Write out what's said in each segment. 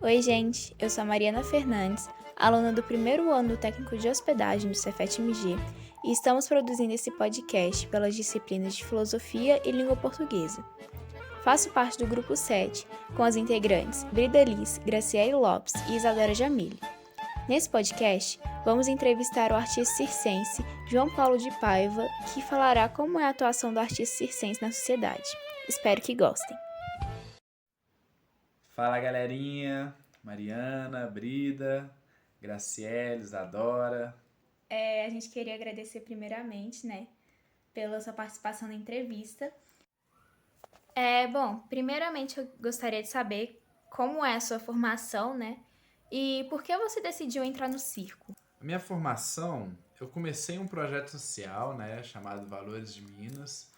Oi, gente, eu sou a Mariana Fernandes, aluna do primeiro ano do técnico de hospedagem do Cefet-MG, e estamos produzindo esse podcast pelas disciplinas de Filosofia e Língua Portuguesa. Faço parte do grupo 7, com as integrantes Brida Liz, Graciele Lopes e Isadora Jamile. Nesse podcast, vamos entrevistar o artista circense João Paulo de Paiva, que falará como é a atuação do artista circense na sociedade. Espero que gostem. Fala galerinha, Mariana, Brida, Graciele, Isadora. A gente queria agradecer primeiramente, pela sua participação na entrevista. Primeiramente eu gostaria de saber como é a sua formação, E por que você decidiu entrar no circo? A minha formação, eu comecei um projeto social, chamado Valores de Minas.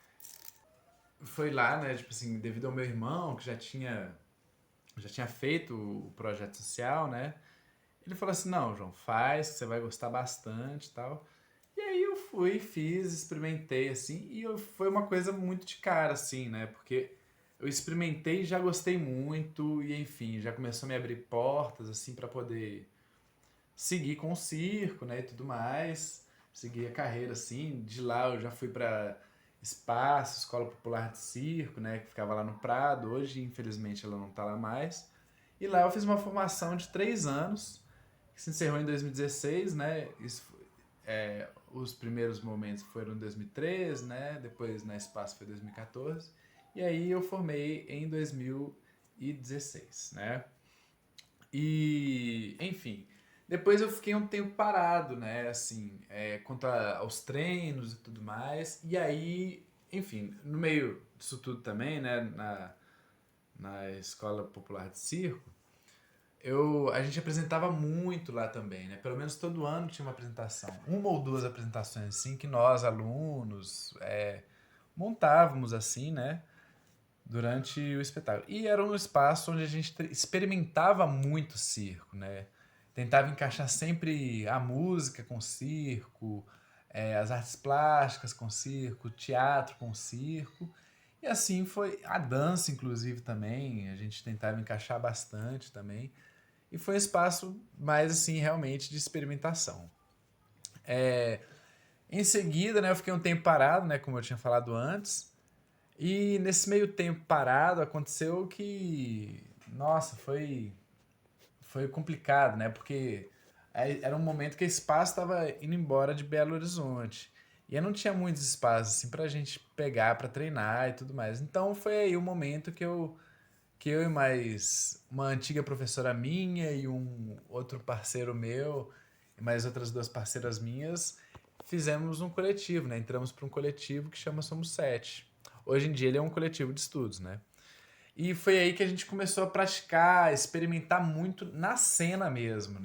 Foi lá, tipo assim, devido ao meu irmão, que já tinha feito o projeto social, Ele falou assim, não, João, faz, que você vai gostar bastante e tal. E aí eu fui, fiz, experimentei, assim, foi uma coisa muito de cara, assim, Porque eu experimentei e já gostei muito, e enfim, já começou a me abrir portas, assim, para poder seguir com o circo, e tudo mais. Seguir a carreira, assim. De lá eu já fui para Espaço, Escola Popular de Circo, que ficava lá no Prado. Hoje, infelizmente, ela não tá lá mais. E lá eu fiz uma formação de 3 anos, que se encerrou em 2016, os primeiros momentos foram em 2013, depois na Espaço foi 2014, e aí eu formei em 2016, E, enfim, depois eu fiquei um tempo parado, assim, quanto aos treinos e tudo mais, e aí, enfim, no meio disso tudo também, na Escola Popular de Circo, a gente apresentava muito lá também, Pelo menos todo ano tinha uma apresentação. Uma ou duas apresentações, assim, que nós, alunos, montávamos, assim, Durante o espetáculo. E era um espaço onde a gente experimentava muito circo, Tentava encaixar sempre a música com circo, as artes plásticas com circo, o teatro com circo. E assim foi a dança, inclusive, também. A gente tentava encaixar bastante também. E foi um espaço mais assim, realmente de experimentação. Em seguida, eu fiquei um tempo parado, como eu tinha falado antes. E nesse meio tempo parado aconteceu que, nossa, foi complicado, Porque era um momento que a Espaço estava indo embora de Belo Horizonte. E eu não tinha muitos espaços assim pra gente pegar pra treinar e tudo mais. Então foi aí o momento que eu e mais uma antiga professora minha e um outro parceiro meu e mais outras duas parceiras minhas fizemos um coletivo, Entramos para um coletivo que chama Somos Sete. Hoje em dia ele é um coletivo de estudos, E foi aí que a gente começou a praticar, experimentar muito na cena mesmo,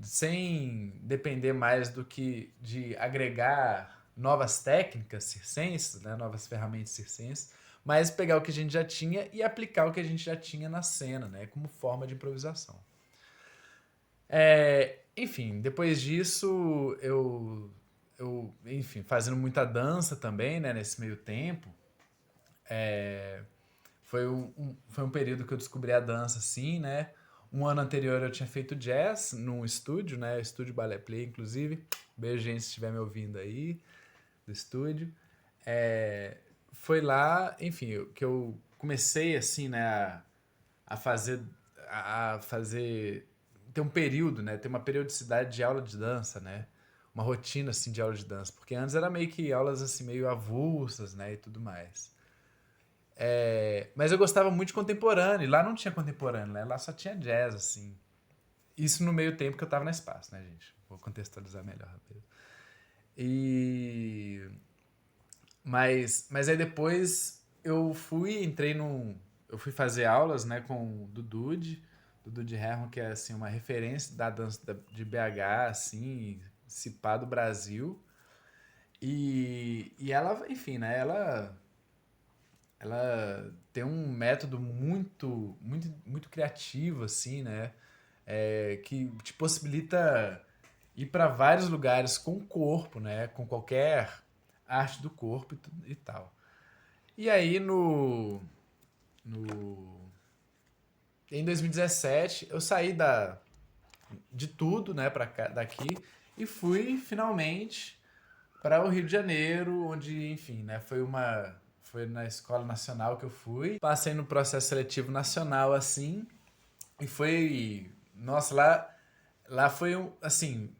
Sem depender mais do que de agregar novas técnicas circenses, novas ferramentas circenses, mas pegar o que a gente já tinha e aplicar o que a gente já tinha na cena, como forma de improvisação. Enfim, depois disso, enfim, fazendo muita dança também, nesse meio tempo. Foi um período que eu descobri a dança, assim, Um ano anterior eu tinha feito jazz num estúdio, Estúdio Ballet Play, inclusive. Beijo, gente, se estiver me ouvindo aí, do estúdio. É, Foi lá, enfim, que eu comecei, assim, a fazer, a fazer, ter um período, ter uma periodicidade de aula de dança, Uma rotina, assim, de aula de dança. Porque antes era meio que aulas, assim, meio avulsas, e tudo mais. Mas eu gostava muito de contemporâneo, e lá não tinha contemporâneo, Lá só tinha jazz, assim. Isso no meio tempo que eu tava na Espaço, gente? Vou contextualizar melhor, rapaz. E... mas aí depois entrei num... Eu fui fazer aulas, com o Dudu de Herman, que é, assim, uma referência da dança de BH, assim, se pá do Brasil. E ela, enfim, ela tem um método muito, muito, muito criativo, assim, que te possibilita ir para vários lugares com o corpo, com qualquer arte do corpo e tal. E aí no Em 2017, eu saí de tudo, né, daqui, e fui finalmente para o Rio de Janeiro, onde, enfim, né, foi na Escola Nacional que eu fui. Passei no processo seletivo nacional, assim, e foi, nossa, lá foi assim,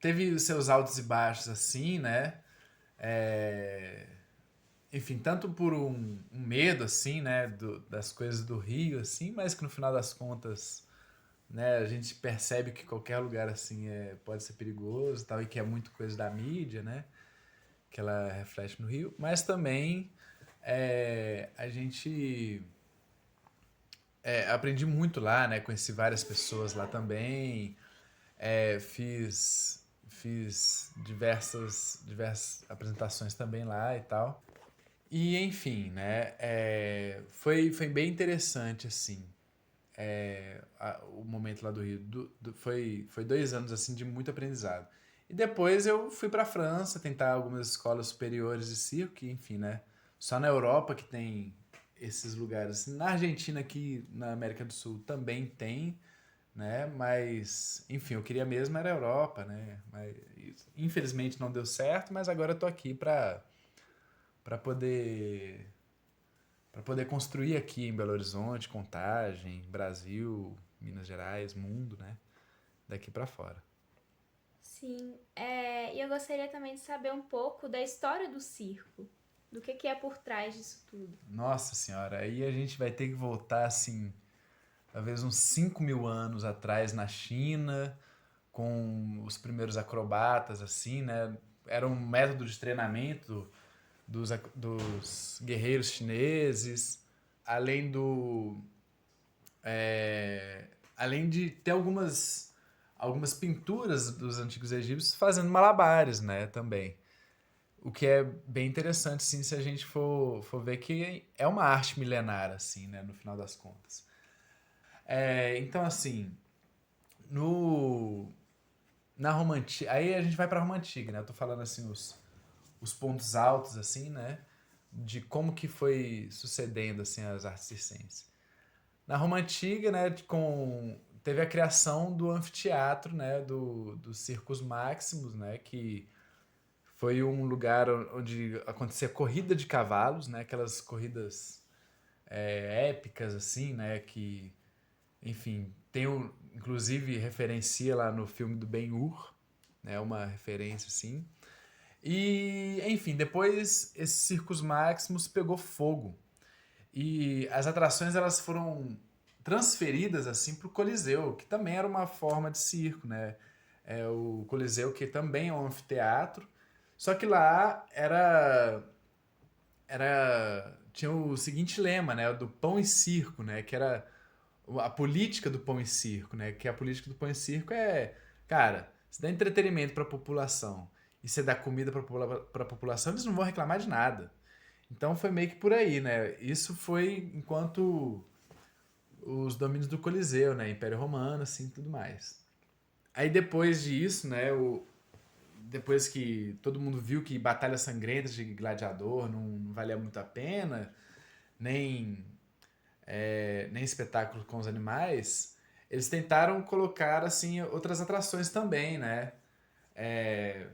teve os seus altos e baixos, assim, né, é, enfim, tanto por um medo, assim, né, das coisas do Rio, assim, mas que no final das contas, né, a gente percebe que qualquer lugar, assim, pode ser perigoso e tal, e que é muito coisa da mídia, né, que ela reflete no Rio, mas também a gente aprendi muito lá, né, conheci várias pessoas lá também, fiz diversas apresentações também lá e tal. E, enfim, né, foi bem interessante, assim, o momento lá do Rio. Foi 2 anos, assim, de muito aprendizado. E depois eu fui para a França tentar algumas escolas superiores de circo, que, enfim, né, só na Europa que tem esses lugares. Assim, na Argentina, aqui na América do Sul, também tem, né, mas, enfim, eu queria mesmo era a Europa, né, mas infelizmente não deu certo, mas agora eu tô aqui para poder para poder construir aqui em Belo Horizonte, Contagem, Brasil, Minas Gerais, mundo, né? Daqui para fora. Sim, e eu gostaria também de saber um pouco da história do circo, do que é por trás disso tudo. Nossa senhora, aí a gente vai ter que voltar assim, talvez uns 5.000 anos atrás na China, com os primeiros acrobatas, assim, né? Era um método de treinamento dos guerreiros chineses, além do além de ter algumas pinturas dos antigos egípcios fazendo malabares, né, também. O que é bem interessante, sim, se a gente for ver que é uma arte milenar, assim, né, no final das contas. Então, assim, no, na Roma Antiga, aí a gente vai pra Roma Antiga, né, eu tô falando, assim, os pontos altos, assim, né, de como que foi sucedendo, assim, as artes circenses. Na Roma Antiga, né, teve a criação do anfiteatro, né, dos Circus Maximus, né, que foi um lugar onde acontecia corrida de cavalos, né, aquelas corridas épicas, assim, né, que, enfim, inclusive referencia lá no filme do Ben-Hur, né, uma referência, assim. E, enfim, depois esse Circus Maximus pegou fogo. E as atrações elas foram transferidas assim para o Coliseu, que também era uma forma de circo, né? O Coliseu que também é um anfiteatro, só que lá tinha o seguinte lema, né? Do pão e circo, né? Que era a política do pão e circo, né? Que a política do pão e circo cara, se dá entretenimento para a população e você dá comida para a população, eles não vão reclamar de nada. Então foi meio que por aí, né? Isso foi enquanto os domínios do Coliseu, né? Império Romano, assim, tudo mais. Aí depois disso, né? Depois que todo mundo viu que batalhas sangrentas de gladiador não valia muito a pena, nem, nem espetáculo com os animais, eles tentaram colocar, assim, outras atrações também, né? É,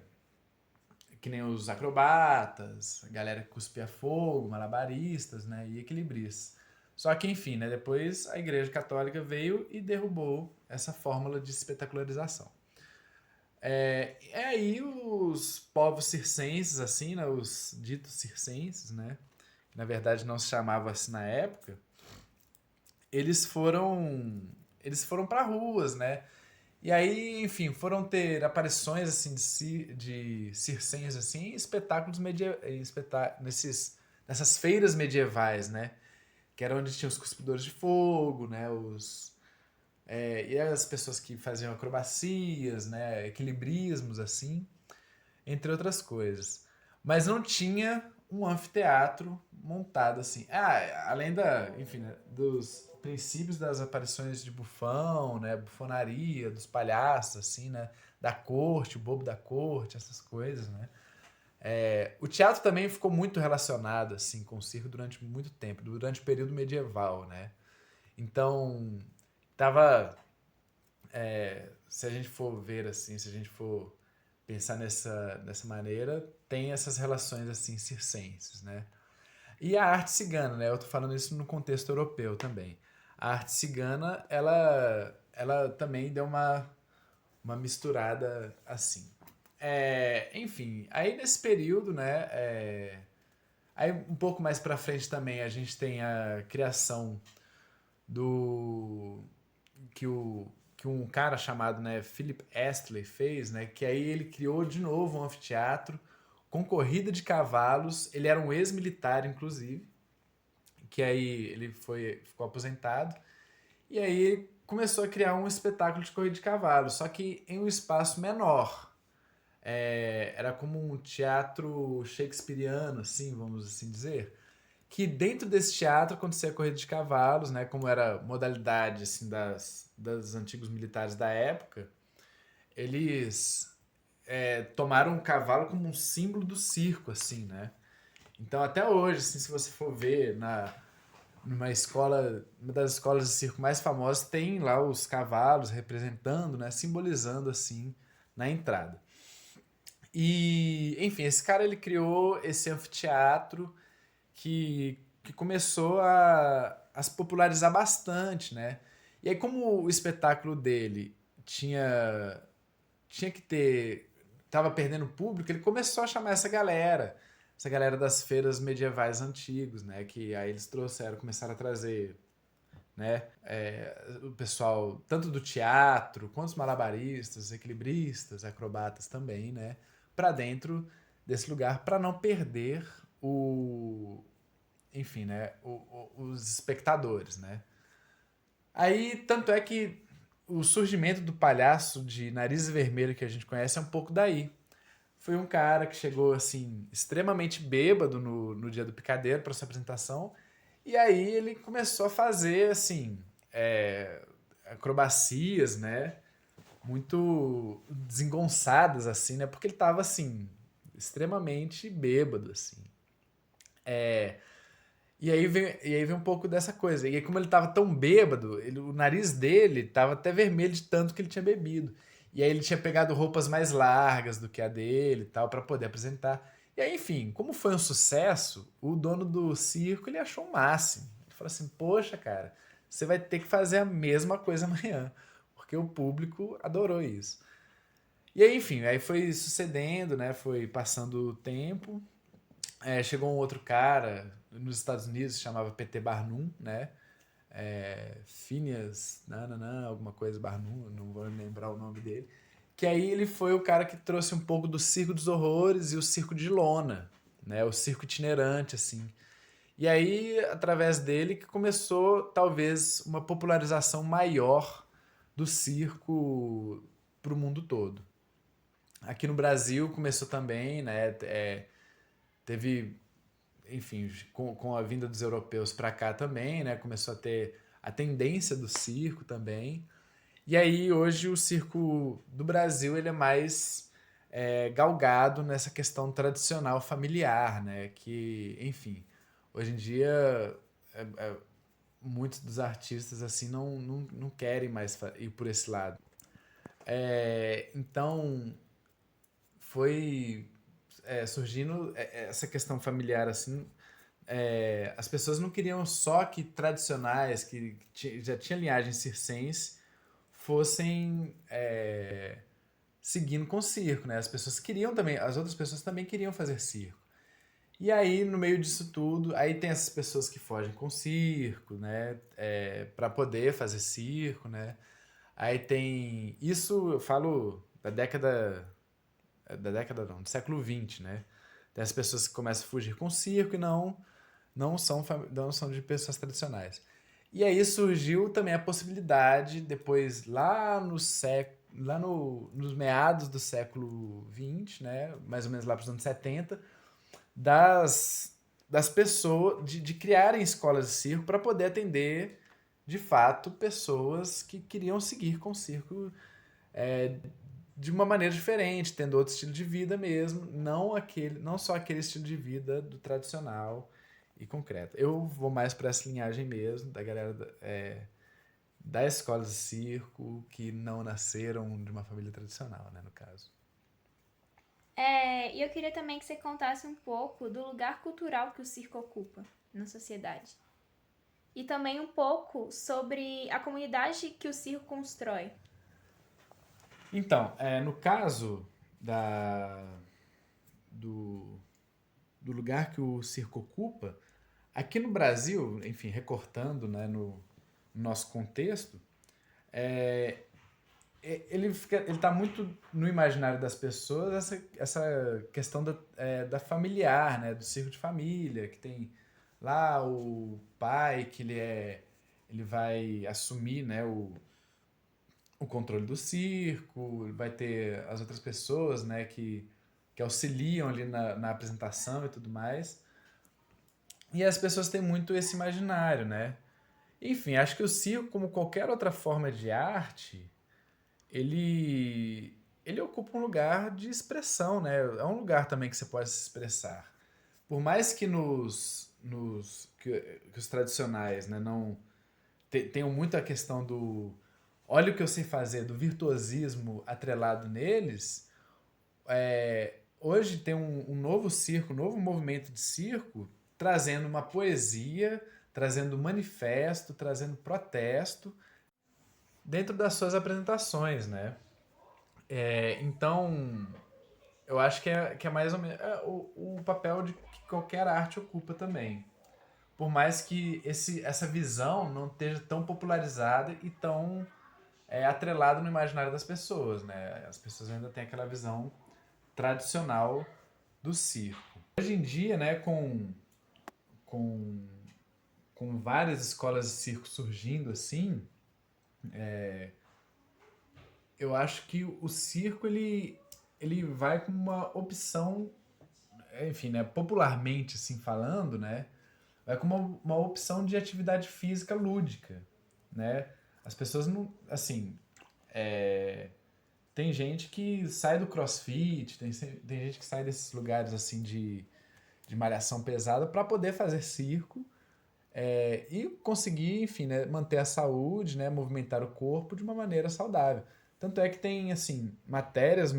que nem os acrobatas, a galera que cuspia fogo, malabaristas, né, e equilibristas. Só que, enfim, né, depois a Igreja Católica veio e derrubou essa fórmula de espetacularização. Aí os povos circenses, assim, né, os ditos circenses, né, que na verdade não se chamava assim na época, eles foram eles foram para ruas, né, e aí, enfim, foram ter aparições assim de circenses assim, espetáculos nessas feiras medievais, né? Que era onde tinha os cuspidores de fogo, né? E as pessoas que faziam acrobacias, né? Equilibrismos assim, entre outras coisas. Mas não tinha um anfiteatro montado assim. Além enfim, né, dos princípios das aparições de bufão, né, bufonaria, dos palhaços assim, né, da corte, o bobo da corte, essas coisas, né? O teatro também ficou muito relacionado assim com o circo durante muito tempo, durante o período medieval, né? Então, tava, se a gente for ver assim, se a gente for pensar dessa maneira, tem essas relações assim circenses, né? E a arte cigana, né? Eu tô falando isso no contexto europeu também. A arte cigana, ela também deu uma misturada assim. Enfim, aí nesse período, né? Aí um pouco mais pra frente também a gente tem a criação do que o que um cara chamado, né, Philip Astley fez, né, que aí ele criou de novo um anfiteatro com corrida de cavalos. Ele era um ex-militar, inclusive, que aí ele ficou aposentado e aí começou a criar um espetáculo de corrida de cavalos, só que em um espaço menor. Era como um teatro shakespeariano, assim, vamos assim dizer, que dentro desse teatro acontecia a corrida de cavalos, né, como era modalidade assim das antigos militares da época. Eles tomaram o cavalo como um símbolo do circo, assim, né? Então até hoje, assim, se você for ver numa escola, uma das escolas de circo mais famosas, tem lá os cavalos representando, né, simbolizando assim na entrada. E, enfim, esse cara ele criou esse anfiteatro que começou a se popularizar bastante, né? E aí, como o espetáculo dele tinha que ter. Tava perdendo público, ele começou a chamar essa galera das feiras medievais antigos, né? Que aí eles trouxeram, começaram a trazer, né? O pessoal, tanto do teatro, quanto os malabaristas, equilibristas, acrobatas também, né? Para dentro desse lugar, para não perder o, enfim, né, os espectadores, né? Aí, tanto é que o surgimento do palhaço de nariz vermelho que a gente conhece é um pouco daí. Foi um cara que chegou, assim, extremamente bêbado no dia do picadeiro para sua apresentação, e aí ele começou a fazer, assim, acrobacias, né? Muito desengonçadas, assim, né? Porque ele tava, assim, extremamente bêbado, assim. E aí vem um pouco dessa coisa. E aí, como ele tava tão bêbado, o nariz dele tava até vermelho de tanto que ele tinha bebido. E aí ele tinha pegado roupas mais largas do que a dele e tal, para poder apresentar. E aí, enfim, como foi um sucesso, o dono do circo ele achou o máximo. Ele falou assim: Poxa, cara, você vai ter que fazer a mesma coisa amanhã. Porque o público adorou isso. E aí, enfim, aí foi sucedendo, né? Foi passando o tempo. Chegou um outro cara nos Estados Unidos, se chamava PT Barnum, né? Phineas, nananã, alguma coisa Barnum, não vou lembrar o nome dele. Que aí ele foi o cara que trouxe um pouco do circo dos horrores e o circo de lona, né? O circo itinerante, assim. E aí, através dele, que começou talvez uma popularização maior do circo para o mundo todo. Aqui no Brasil começou também, né? Teve, enfim, com a vinda dos europeus para cá também, né? Começou a ter a tendência do circo também. E aí hoje o circo do Brasil ele é mais galgado nessa questão tradicional familiar, né? Que, enfim, hoje em dia muitos dos artistas assim não querem mais ir por esse lado. Então foi surgindo essa questão familiar assim. As pessoas não queriam só que tradicionais, que já tinha linhagem circense, fossem seguindo com o circo, né? As pessoas queriam também, as outras pessoas também queriam fazer circo. E aí, no meio disso tudo, aí tem essas pessoas que fogem com circo, né? Para poder fazer circo, né? Aí tem. Isso eu falo da década não, do século XX, né? Tem as pessoas que começam a fugir com circo e não são de pessoas tradicionais. E aí surgiu também a possibilidade, depois nos meados do século XX, né, mais ou menos lá para os anos 70, das pessoas, de criarem escolas de circo para poder atender, de fato, pessoas que queriam seguir com o circo de uma maneira diferente, tendo outro estilo de vida mesmo, não só aquele estilo de vida do tradicional e concreta. Eu vou mais para essa linhagem mesmo, da galera da escola de circo, que não nasceram de uma família tradicional, né, no caso. E eu queria também que você contasse um pouco do lugar cultural que o circo ocupa na sociedade. E também um pouco sobre a comunidade que o circo constrói. Então, no caso do, do lugar que o circo ocupa, aqui no Brasil, enfim, recortando, né, no nosso contexto, ele está muito no imaginário das pessoas essa questão da familiar, né, do circo de família, que tem lá o pai que ele vai assumir, né, o controle do circo, vai ter as outras pessoas, né, que auxiliam ali na apresentação e tudo mais. E as pessoas têm muito esse imaginário, né? Enfim, acho que o circo, como qualquer outra forma de arte, ele ocupa um lugar de expressão, né? É um lugar também que você pode se expressar. Por mais que que os tradicionais, né, não tenham muito a questão do olha o que eu sei fazer, do virtuosismo atrelado neles, hoje tem um novo circo, um novo movimento de circo, trazendo uma poesia, trazendo manifesto, trazendo protesto dentro das suas apresentações, né? Então, eu acho que é mais ou menos o papel de que qualquer arte ocupa também. Por mais que essa visão não esteja tão popularizada e tão atrelada no imaginário das pessoas, né? As pessoas ainda têm aquela visão tradicional do circo. Hoje em dia, né, com, com várias escolas de circo surgindo assim, eu acho que o circo ele vai com uma opção, enfim, né, popularmente assim falando, né, vai com uma opção de atividade física lúdica, né? As pessoas não, assim, tem gente que sai do CrossFit, tem gente que sai desses lugares assim de malhação pesada para poder fazer circo e conseguir, enfim, né, manter a saúde, né, movimentar o corpo de uma maneira saudável. Tanto é que tem, assim, matérias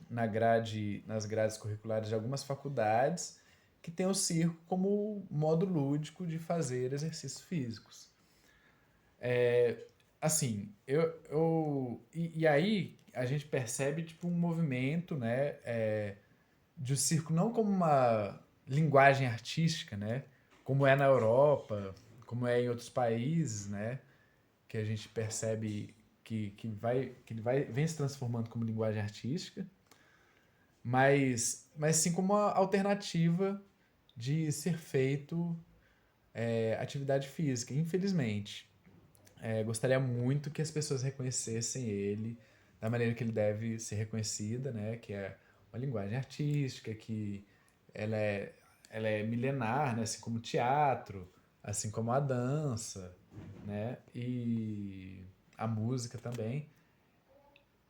nas grades curriculares de algumas faculdades que tem o circo como modo lúdico de fazer exercícios físicos. Assim, e aí a gente percebe tipo um movimento, né, de o circo não como uma linguagem artística, né, como é na Europa, como é em outros países, né, que a gente percebe que ele vem se transformando como linguagem artística, mas sim como uma alternativa de ser feito atividade física, infelizmente. Gostaria muito que as pessoas reconhecessem ele da maneira que ele deve ser reconhecida, né? Que é uma linguagem artística, que ela é, ela é milenar, né? Assim como o teatro, assim como a dança, né? E a música também.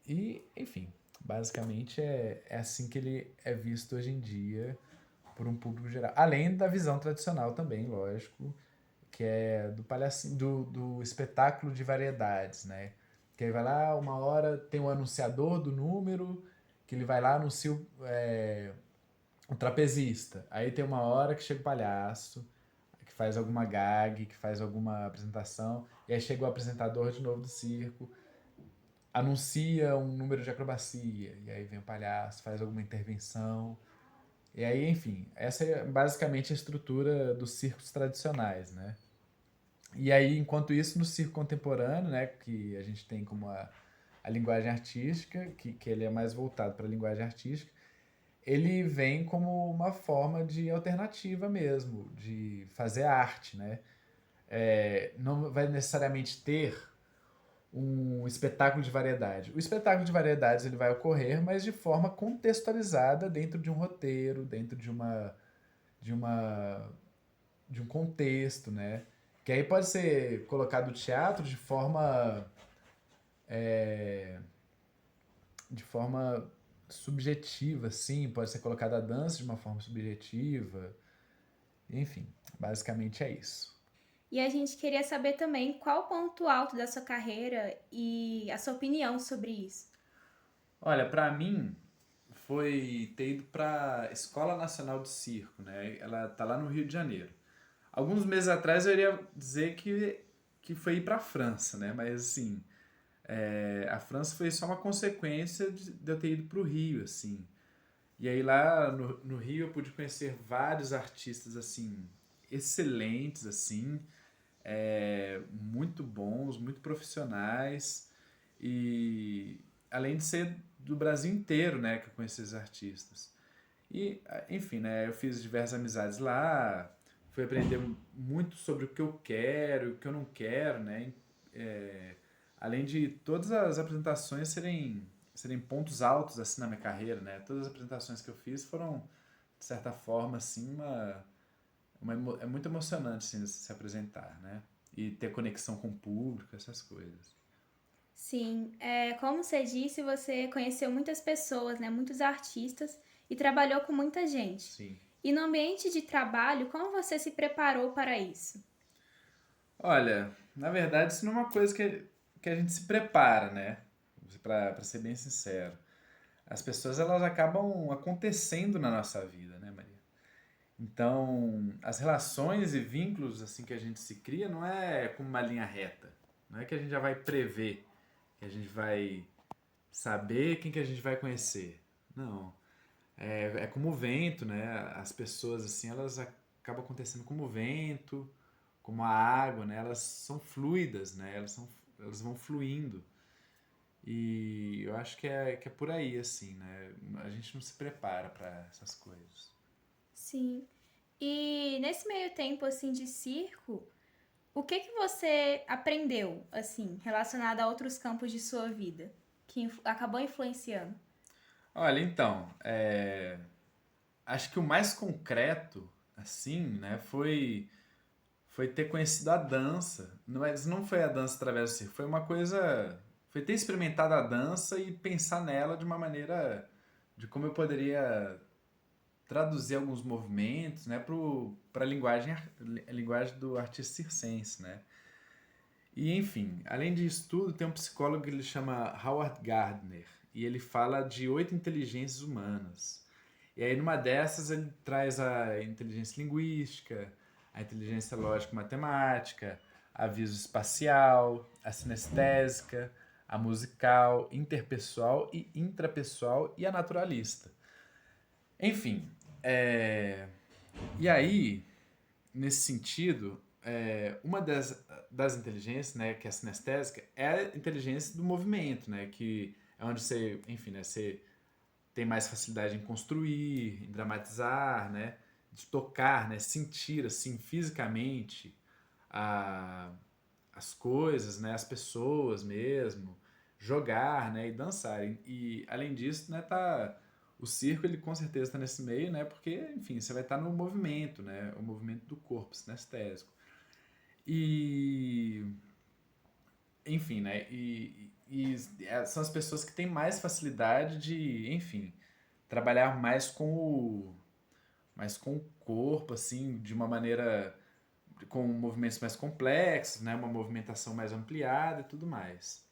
E, enfim, basicamente é assim que ele é visto hoje em dia por um público geral. Além da visão tradicional também, lógico, que é do palhacinho, do espetáculo de variedades, né? Que aí vai lá, uma hora tem o anunciador do número, que ele vai lá anuncia o trapezista. Aí tem uma hora que chega o palhaço, que faz alguma gag, que faz alguma apresentação, e aí chega o apresentador de novo do circo, anuncia um número de acrobacia, e aí vem o palhaço, faz alguma intervenção. E aí, enfim, essa é basicamente a estrutura dos circos tradicionais, né? E aí, enquanto isso, no circo contemporâneo, né, que a gente tem como a linguagem artística, que ele é mais voltado para a linguagem artística, ele vem como uma forma de alternativa mesmo, de fazer arte, né? Não vai necessariamente ter um espetáculo de variedade. O espetáculo de variedades ele vai ocorrer, mas de forma contextualizada dentro de um roteiro, dentro de uma de um contexto, né? Que aí pode ser colocado o teatro de forma subjetiva, sim, pode ser colocada a dança de uma forma subjetiva. Enfim, basicamente é isso. E a gente queria saber também qual o ponto alto da sua carreira e a sua opinião sobre isso. Olha, pra mim foi ter ido pra Escola Nacional de Circo, né? Ela tá lá no Rio de Janeiro. Alguns meses atrás eu iria dizer que foi ir pra França, né? Mas assim, a França foi só uma consequência de eu ter ido pro Rio, assim. E aí lá no Rio eu pude conhecer vários artistas, assim, excelentes, assim, muito bons, muito profissionais. E além de ser do Brasil inteiro, né, que eu conheci esses artistas. E, enfim, né, eu fiz diversas amizades lá, fui aprender muito sobre o que eu quero, o que eu não quero, né? É, além de todas as apresentações serem pontos altos assim na minha carreira, né? Todas as apresentações que eu fiz foram, de certa forma, assim, é muito emocionante assim, se apresentar, né? E ter conexão com o público, essas coisas. Sim, como você disse, você conheceu muitas pessoas, né, muitos artistas e trabalhou com muita gente. Sim. E no ambiente de trabalho, como você se preparou para isso? Olha, na verdade, isso não é uma coisa que a gente se prepara, né? Pra ser bem sincero. As pessoas, elas acabam acontecendo na nossa vida, né, Maria? Então, as relações e vínculos assim que a gente se cria não é como uma linha reta. Não é que a gente já vai prever, que a gente vai saber quem que a gente vai conhecer. Não. É como o vento, né? As pessoas assim, elas acabam acontecendo como o vento, como a água, né? Elas são fluidas, né? Elas vão fluindo. E eu acho que é por aí, assim, né? A gente não se prepara para essas coisas. Sim. E nesse meio tempo assim de circo, o que que você aprendeu assim, relacionado a outros campos de sua vida, que acabou influenciando? Olha, então, acho que o mais concreto, assim, né, foi ter conhecido a dança. Mas não foi a dança através do circo, foi uma coisa. Foi ter experimentado a dança e pensar nela de uma maneira de como eu poderia traduzir alguns movimentos, né, para a linguagem do artista circense, né? E enfim, além disso tudo, tem um psicólogo que ele chama Howard Gardner e ele fala de 8 inteligências humanas. E aí numa dessas ele traz a inteligência linguística, a inteligência lógico-matemática, a visoespacial, a sinestésica, a musical, interpessoal e intrapessoal e a naturalista. Enfim, e aí, nesse sentido, uma das inteligências, né, que é a sinestésica, é a inteligência do movimento, né, que é onde você, enfim, né, você tem mais facilidade em construir, em dramatizar, né, de tocar, né, sentir assim fisicamente a, as coisas, né, as pessoas mesmo, jogar, né, e dançar. E além disso, né, tá o circo ele com certeza está nesse meio, né, porque enfim você vai estar no movimento, né, o movimento do corpo sinestésico. E enfim, né, são as pessoas que têm mais facilidade de, enfim, trabalhar mais com o corpo, assim, de uma maneira com movimentos mais complexos, né, uma movimentação mais ampliada e tudo mais.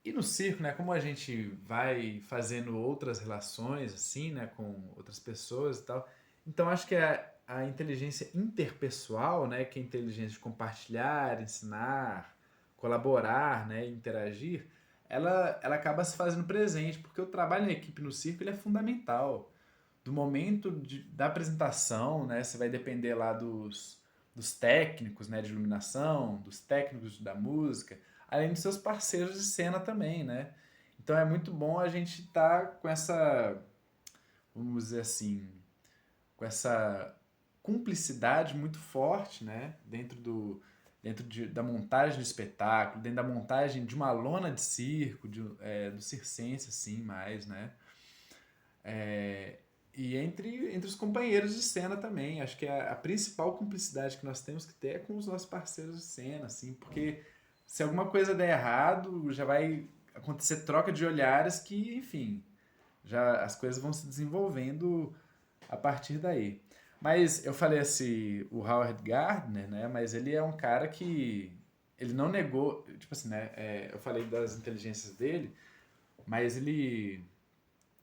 E no circo, né, como a gente vai fazendo outras relações, assim, né, com outras pessoas e tal, então acho que a inteligência interpessoal, né, que é a inteligência de compartilhar, ensinar, colaborar, né, interagir, ela acaba se fazendo presente, porque o trabalho em equipe no circo ele é fundamental. Do momento da apresentação, né, você vai depender lá dos técnicos, né, de iluminação, dos técnicos da música, além dos seus parceiros de cena também, né? Então é muito bom a gente estar com essa, vamos dizer assim, com essa cumplicidade muito forte, né? Da montagem do espetáculo, dentro da montagem de uma lona de circo, do circense, assim, mais, né? E entre os companheiros de cena também. Acho que a principal cumplicidade que nós temos que ter é com os nossos parceiros de cena, assim, porque se alguma coisa der errado, já vai acontecer troca de olhares que, enfim, já as coisas vão se desenvolvendo a partir daí. Mas eu falei assim, o Howard Gardner, né? Mas ele é um cara que ele não negou, tipo assim, né? Eu falei das inteligências dele, mas ele,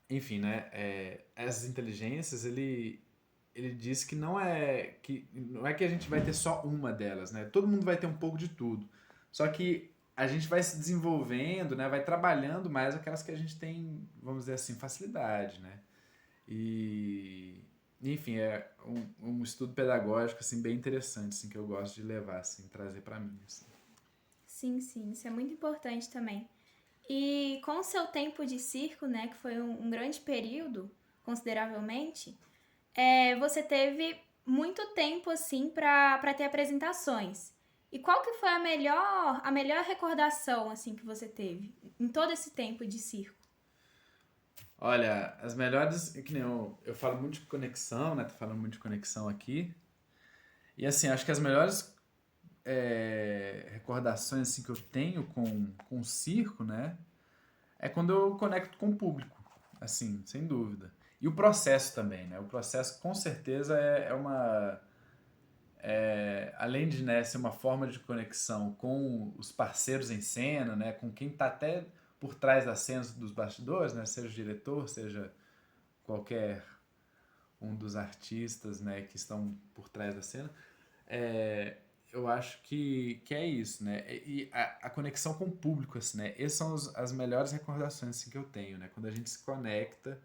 enfim, né? Essas inteligências, ele disse que não é que a gente vai ter só uma delas, né? Todo mundo vai ter um pouco de tudo. Só que a gente vai se desenvolvendo, né? Vai trabalhando mais aquelas que a gente tem, vamos dizer assim, facilidade, né? E, enfim, é um estudo pedagógico assim bem interessante, assim que eu gosto de levar, assim, trazer para mim, assim. Sim, sim, isso é muito importante também. E com o seu tempo de circo, né, que foi um grande período, consideravelmente, você teve muito tempo assim para ter apresentações. E qual que foi a melhor recordação assim que você teve em todo esse tempo de circo? Olha, as melhores, que nem eu falo muito de conexão, né? Tô falando muito de conexão aqui. E assim, acho que as melhores recordações assim que eu tenho com o circo, né? É quando eu conecto com o público, assim, sem dúvida. E o processo também, né? O processo com certeza é uma. Além de, né, ser uma forma de conexão com os parceiros em cena, né? Com quem está até por trás das cenas dos bastidores, né? Seja o diretor, seja qualquer um dos artistas, né, que estão por trás da cena. É, eu acho que é isso, né? E a conexão com o público, assim, né? Essas são as melhores recordações assim, que eu tenho, né? Quando a gente se conecta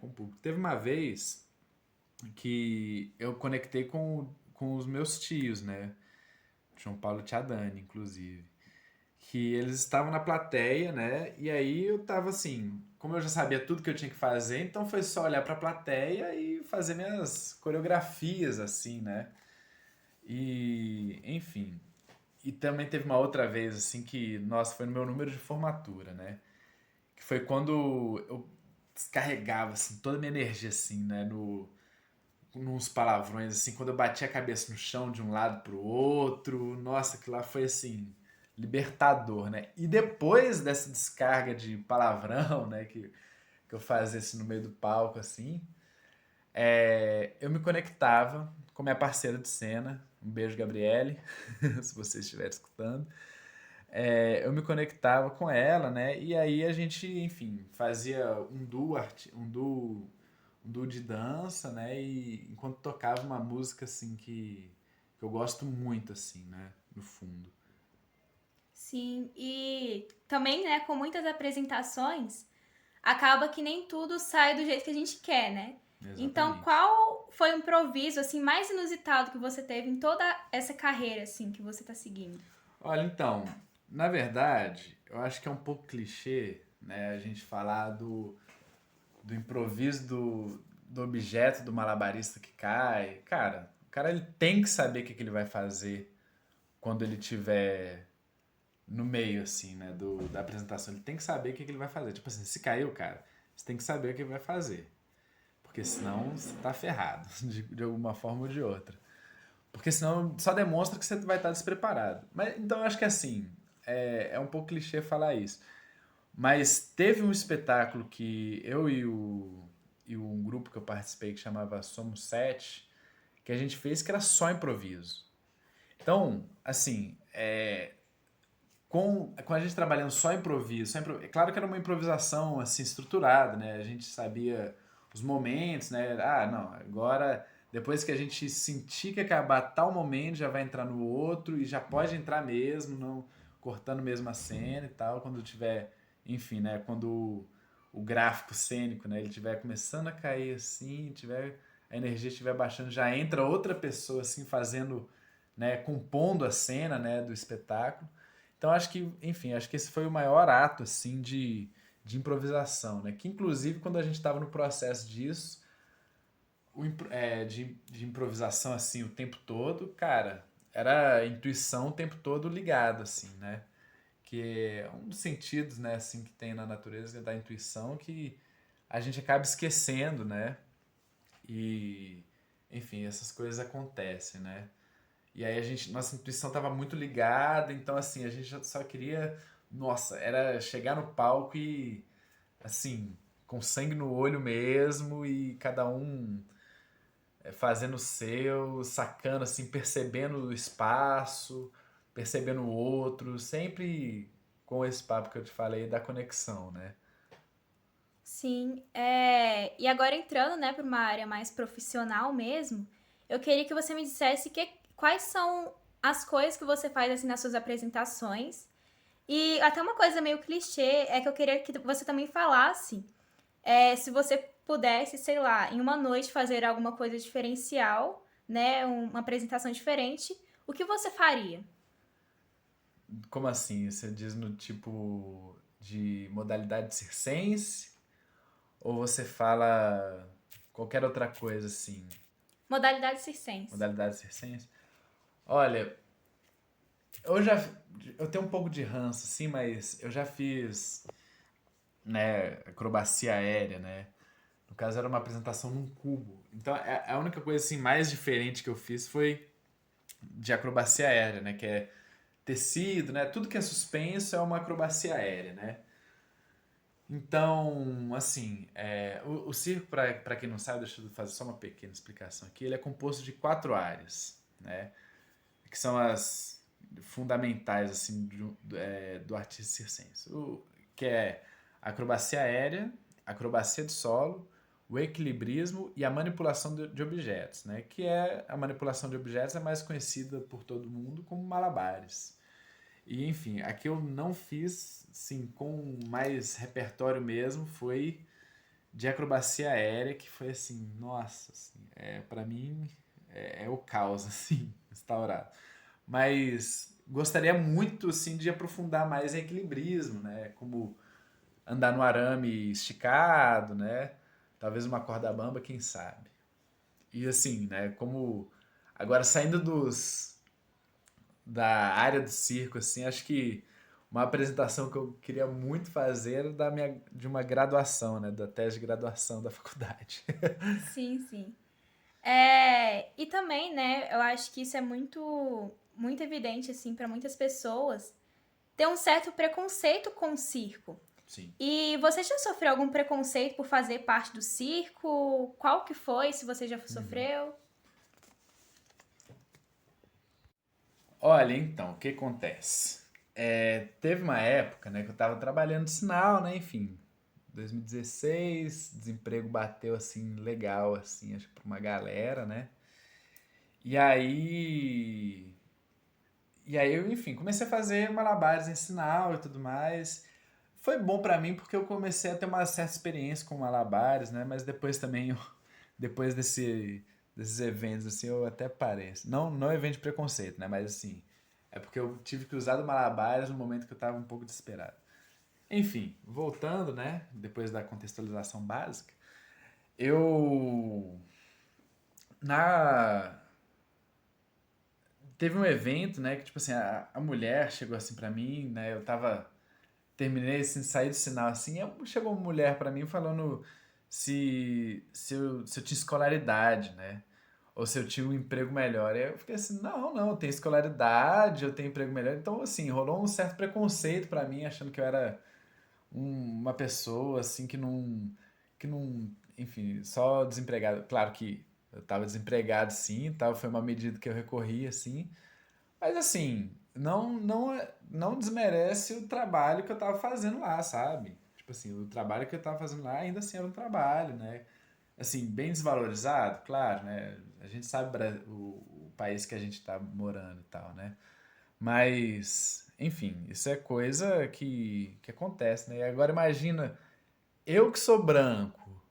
com o público. Teve uma vez que eu conectei com os meus tios, né? João Paulo e Tia Dani, inclusive. Que eles estavam na plateia, né? E aí eu tava assim, como eu já sabia tudo que eu tinha que fazer, então foi só olhar pra plateia e fazer minhas coreografias, assim, né? E, enfim. E também teve uma outra vez, assim, que, nossa, foi no meu número de formatura, né? Que foi quando eu descarregava, assim, toda a minha energia, assim, né? Nos palavrões, assim, quando eu bati a cabeça no chão de um lado pro outro. Nossa, aquilo lá foi, assim, libertador, né? E depois dessa descarga de palavrão, né? Que eu fazia, assim, no meio do palco, assim, eu me conectava com minha parceira de cena. Um beijo, Gabriele, se você estiver escutando. Eu me conectava com ela, né? E aí a gente, enfim, fazia um duo de dança, né? E enquanto tocava uma música assim que eu gosto muito, assim, né? No fundo. Sim, e também, né, com muitas apresentações, acaba que nem tudo sai do jeito que a gente quer, né? Então, Exatamente. qual foi o improviso assim mais inusitado que você teve em toda essa carreira assim que você tá seguindo? Olha, então, na verdade, eu acho que é um pouco clichê, né? A gente falar do improviso do objeto do malabarista que cai. Cara, o cara ele tem que saber o que ele vai fazer quando ele tiver no meio, assim, né, da apresentação. Ele tem que saber o que ele vai fazer. Tipo assim, se caiu, cara, você tem que saber o que ele vai fazer. Porque senão você tá ferrado, de alguma forma ou de outra. Porque senão só demonstra que você vai estar despreparado. Mas, então eu acho que assim, é um pouco clichê falar isso. Mas teve um espetáculo que eu e um grupo que eu participei que chamava Somos Sete, que a gente fez que era só improviso. Então, assim, com a gente trabalhando só improviso, é claro que era uma improvisação assim estruturada, né? A gente sabia os momentos, né? Ah, não, agora depois que a gente sentir que acabar tal momento, já vai entrar no outro e já pode entrar mesmo, não cortando mesmo a cena e tal, quando tiver, enfim, né? Quando o gráfico cênico, né? Ele tiver começando a cair assim, tiver a energia estiver baixando, já entra outra pessoa assim fazendo, né? Compondo a cena, né? Do espetáculo. Então acho que, enfim, acho que esse foi o maior ato assim de improvisação, né? Que inclusive quando a gente estava no processo disso, de improvisação assim o tempo todo, cara, era a intuição o tempo todo ligado assim, né? Que é um dos sentidos, né, assim que tem na natureza da intuição que a gente acaba esquecendo, né? E enfim, essas coisas acontecem, né? E aí nossa intuição tava muito ligada, então assim, a gente só queria, nossa, era chegar no palco e assim, com sangue no olho mesmo e cada um, fazendo o seu, sacando, assim, percebendo o espaço, percebendo o outro, sempre com esse papo que eu te falei da conexão, né? Sim, e agora entrando, né, para uma área mais profissional mesmo, eu queria que você me dissesse quais são as coisas que você faz assim nas suas apresentações. E até uma coisa meio clichê é que eu queria que você também falasse, se você pudesse, sei lá, em uma noite fazer alguma coisa diferencial, né, uma apresentação diferente, o que você faria? Como assim? Você diz no tipo de modalidade circense? Ou você fala qualquer outra coisa assim? Modalidade circense. Modalidade circense? Olha, eu já. Eu tenho um pouco de ranço, assim, mas eu já fiz, né, acrobacia aérea, né? No caso, era uma apresentação num cubo. Então, a única coisa, assim, mais diferente que eu fiz foi de acrobacia aérea, né? Que é tecido, né? Tudo que é suspenso é uma acrobacia aérea, né? Então, assim, o circo, para quem não sabe, deixa eu fazer só uma pequena explicação aqui, ele é composto de 4 áreas, né? Que são as fundamentais, assim, do artista circense. Que é a acrobacia aérea, a acrobacia de solo, o equilibrismo e a manipulação de objetos, né? Que é a manipulação de objetos é mais conhecida por todo mundo como malabares. E enfim, a que eu não fiz, sim, com mais repertório mesmo, foi de acrobacia aérea, que foi assim, nossa, assim, para mim é o caos, assim, instaurado. Mas gostaria muito, assim, de aprofundar mais em equilibrismo, né? Como andar no arame esticado, né? Talvez uma corda bamba, quem sabe. E assim, né? Como agora saindo da área do circo, assim, acho que uma apresentação que eu queria muito fazer era de uma graduação, né? Da tese de graduação da faculdade. Sim, sim. E também, né, eu acho que isso é muito evidente, assim, para muitas pessoas, ter um certo preconceito com o circo. Sim. E você já sofreu algum preconceito por fazer parte do circo? Qual que foi, se você já sofreu? Olha, então, o que acontece? Teve uma época, né, que eu tava trabalhando de sinal, né, enfim, 2016, desemprego bateu assim legal assim, acho que pra uma galera, né? E aí eu, enfim, comecei a fazer malabares em sinal e tudo mais. Foi bom pra mim porque eu comecei a ter uma certa experiência com malabares, né? Mas depois também, depois desses eventos, assim, eu até parei. Não evento de preconceito, né? Mas assim, é porque eu tive que usar do malabares no momento que eu tava um pouco desesperado. Enfim, voltando, né? Depois da contextualização básica, eu. Na. Teve um evento, né? Que, tipo assim, a mulher chegou assim pra mim, né? Eu tava terminei assim, saí do sinal assim, chegou uma mulher pra mim falando se eu tinha escolaridade, né? Ou se eu tinha um emprego melhor. Aí eu fiquei assim, não, eu tenho escolaridade, eu tenho emprego melhor. Então, assim, rolou um certo preconceito pra mim, achando que eu era uma pessoa, assim, que não, enfim, só desempregado. Claro que eu tava desempregado, sim, tal, foi uma medida que eu recorri, assim, mas assim, não desmerece o trabalho que eu tava fazendo lá, sabe? Tipo assim, o trabalho que eu tava fazendo lá ainda assim era um trabalho, né? Assim, bem desvalorizado, claro, né? A gente sabe o país que a gente tá morando e tal, né? Mas, enfim, isso é coisa que acontece, né? E agora imagina, eu que sou branco,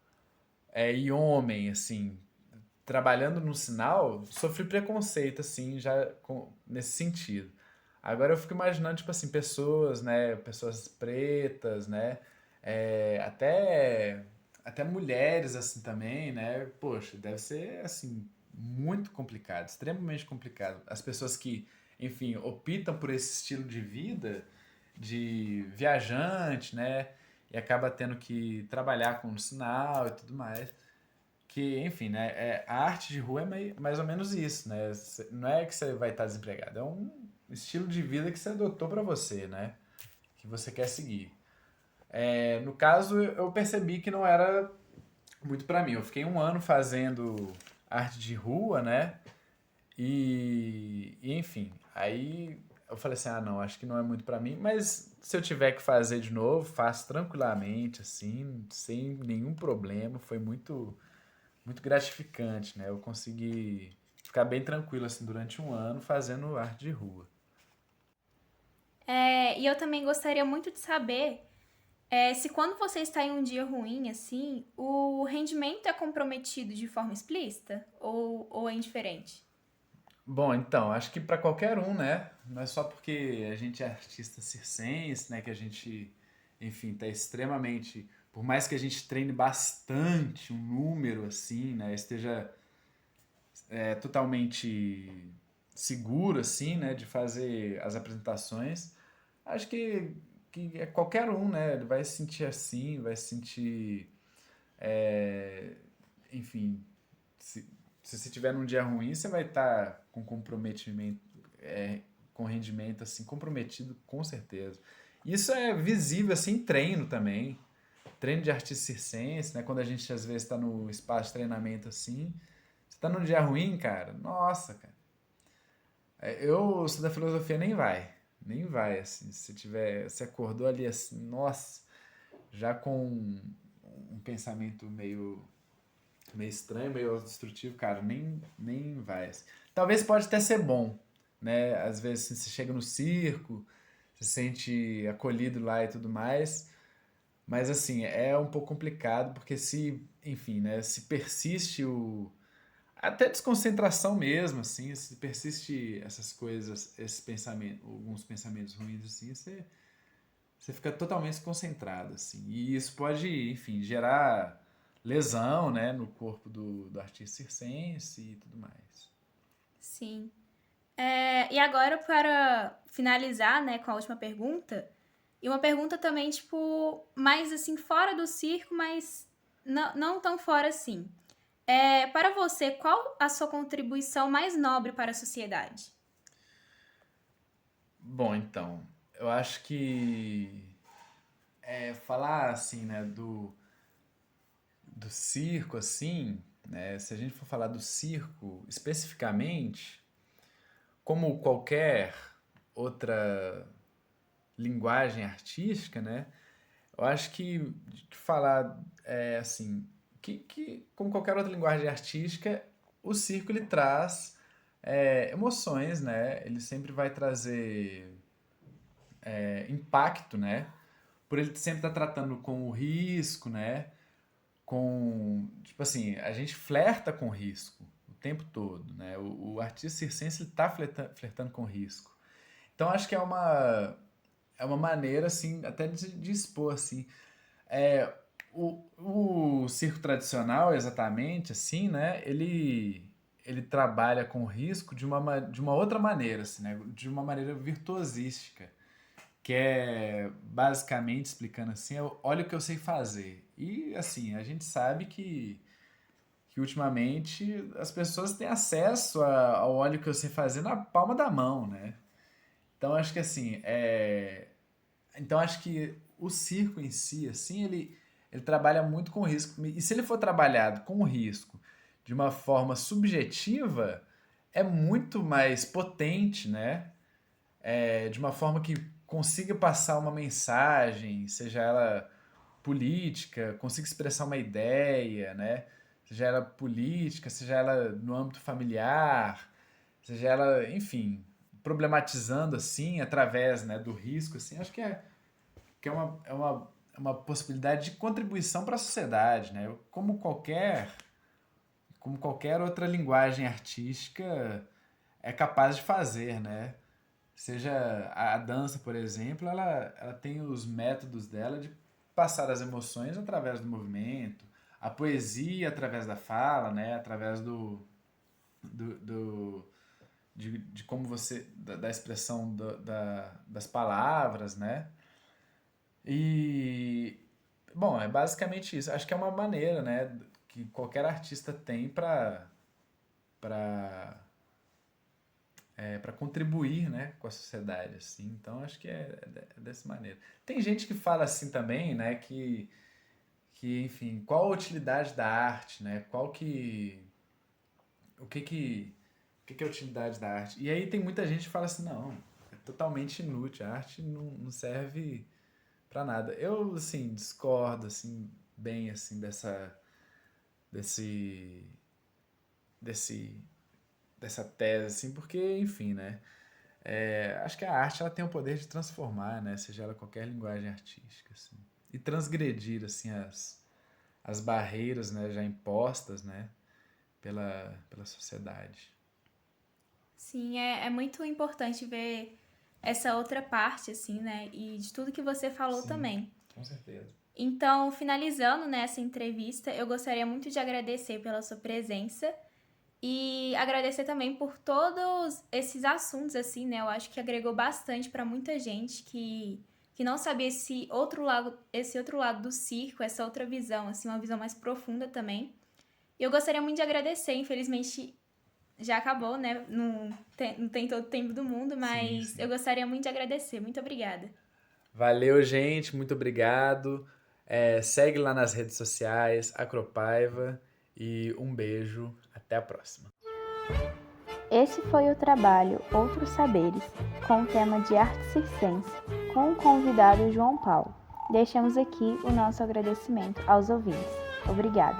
e homem, assim, trabalhando no sinal, sofri preconceito, assim, já nesse sentido. Agora eu fico imaginando, tipo assim, pessoas, né? Pessoas pretas, né? Até mulheres, assim, também, né? Poxa, deve ser, assim, muito complicado, extremamente complicado. As pessoas que, enfim, optam por esse estilo de vida de viajante, né? E acaba tendo que trabalhar com o sinal e tudo mais. Que, enfim, né? A arte de rua é mais ou menos isso, né? Não é que você vai estar desempregado, é um estilo de vida que você adotou pra você, né? Que você quer seguir. No caso, eu percebi que não era muito pra mim. Eu fiquei um ano fazendo arte de rua, né? Enfim, aí eu falei assim, ah, não, acho que não é muito pra mim, mas se eu tiver que fazer de novo, faço tranquilamente, assim, sem nenhum problema. Foi muito gratificante, né? Eu consegui ficar bem tranquilo, assim, durante um ano fazendo arte de rua. E eu também gostaria muito de saber se quando você está em um dia ruim, assim, o rendimento é comprometido de forma explícita ou é indiferente? Bom, então, acho que para qualquer um, né? Não é só porque a gente é artista circense, né? Que a gente, enfim, tá extremamente. Por mais que a gente treine bastante, um número assim, né? Esteja totalmente seguro, assim, né? De fazer as apresentações. Acho que é qualquer um, né? Ele vai se sentir assim, vai se sentir. é, Enfim, se, se você tiver num dia ruim, você vai estar com comprometimento, com rendimento assim comprometido, com certeza. Isso é visível assim em treino também. Treino de artista circense, né? Quando a gente às vezes está no espaço de treinamento assim, você tá num dia ruim, cara. Nossa, cara. Eu sou da filosofia, nem vai. Nem vai, assim. Se tiver. Se acordou ali assim, nossa, já com um pensamento meio estranho, meio destrutivo, cara, nem vai. Assim. Talvez pode até ser bom, né? Às vezes assim, você chega no circo, se sente acolhido lá e tudo mais, mas assim, é um pouco complicado porque se, enfim, né, se persiste o até desconcentração mesmo, assim, se persiste essas coisas, esses pensamentos, alguns pensamentos ruins assim, você fica totalmente desconcentrado, assim. E isso pode, enfim, gerar lesão, né, no corpo do artista circense e tudo mais. Sim. E agora, para finalizar, né, com a última pergunta, e uma pergunta também, tipo, mais assim, fora do circo, mas não tão fora assim. Para você, qual a sua contribuição mais nobre para a sociedade? Bom, então, eu acho que falar assim, né, do circo, assim, né, se a gente for falar do circo especificamente, como qualquer outra linguagem artística, né, eu acho que falar assim, que como qualquer outra linguagem artística, o circo ele traz emoções, né? Ele sempre vai trazer impacto, né? Por ele sempre estar tratando com o risco, né? Com, tipo assim, a gente flerta com risco o tempo todo, né? O artista circense ele tá flertando com risco. Então acho que é uma maneira assim até de expor assim. É, o circo tradicional, exatamente, assim, né? Ele trabalha com risco de uma outra maneira, assim, né? De uma maneira virtuosística, que é basicamente explicando assim, olha o que eu sei fazer. E assim, a gente sabe que ultimamente as pessoas têm acesso ao olha o que eu sei fazer na palma da mão, né? Então acho que assim, então acho que o circo em si, assim, ele trabalha muito com risco. E se ele for trabalhado com o risco de uma forma subjetiva, é muito mais potente, né? De uma forma que consiga passar uma mensagem, seja ela política, consiga expressar uma ideia, né? Seja ela política, seja ela no âmbito familiar, seja ela, enfim, problematizando assim, através, né, do risco, assim, acho que é uma possibilidade de contribuição para a sociedade, né? Como qualquer outra linguagem artística é capaz de fazer, né? Seja a dança, por exemplo, ela tem os métodos dela de passar as emoções através do movimento, a poesia através da fala, né? Através do, do- de como você, da expressão das palavras, né? E, bom, é basicamente isso. Acho que é uma maneira, né, que qualquer artista tem para para contribuir, né, com a sociedade, assim. Então, acho que é dessa maneira. Tem gente que fala assim também, né, enfim, qual a utilidade da arte, né? o que é a utilidade da arte? E aí tem muita gente que fala assim, não, é totalmente inútil, a arte não serve pra nada. Eu, assim, discordo, assim, bem, assim, desse, desse, dessa tese, assim, porque, enfim, né? Acho que a arte, ela tem o poder de transformar, né? Seja ela qualquer linguagem artística, assim. E transgredir, assim, as barreiras, né, já impostas, né, pela sociedade. Sim, é muito importante ver essa outra parte, assim, né? E de tudo que você falou Sim, também. com certeza. Então, finalizando nessa entrevista, eu gostaria muito de agradecer pela sua presença e agradecer também por todos esses assuntos, assim, né? Eu acho que agregou bastante para muita gente que não sabia esse outro lado do circo, essa outra visão, assim, uma visão mais profunda também. E eu gostaria muito de agradecer, infelizmente já acabou, né? Não tem todo o tempo do mundo, Sim, mas eu sim. gostaria muito de agradecer. Muito obrigada. Valeu, gente, muito obrigado. Segue lá nas redes sociais, Acropaiva, e um beijo, até a próxima. Esse foi o trabalho Outros Saberes, com o tema de arte circense, com o convidado João Paulo. Deixamos aqui o nosso agradecimento aos ouvintes. Obrigada.